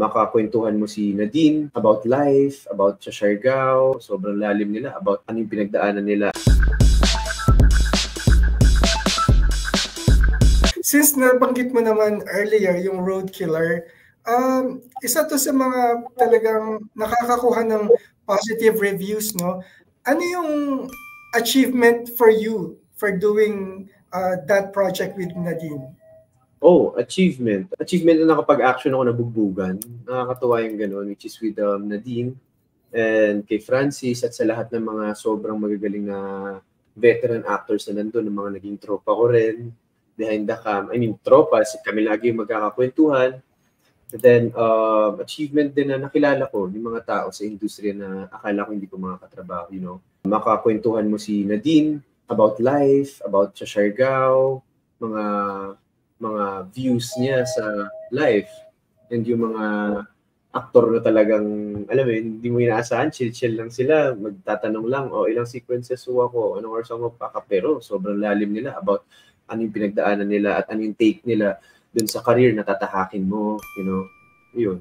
Makakwentuhan mo si Nadine about life, about sa Siargao, sobrang lalim nila, about ano yung pinagdaanan nila. Since nabanggit mo naman earlier yung Road Killer, isa to sa mga talagang nakakakuha ng positive reviews, no? Ano yung achievement for you for doing that project with Nadine? Oh, achievement. Achievement na nakapag-action ako nabugbugan. Nakakatuwa yung gano'n, which is with Nadine and kay Francis at sa lahat ng mga sobrang magagaling na veteran actors na nandun, ng mga naging tropa ko rin behind the cam. I mean, tropa, kami lagi magkakakwentuhan. And then, achievement din na nakilala ko yung mga tao sa industriya na akala ko hindi ko makakatrabaho, you know. Makakwentuhan mo si Nadine about life, about sa Siargao, mga views niya sa life, and yung mga aktor na talagang, alam mo, hindi mo inaasahan, chill-chill lang sila, magtatanong lang, ilang sequences ho ako, anong oras ako magpaka, pero sobrang lalim nila about ano yung pinagdaanan nila at ano yung take nila dun sa career na tatahakin mo, you know, yun.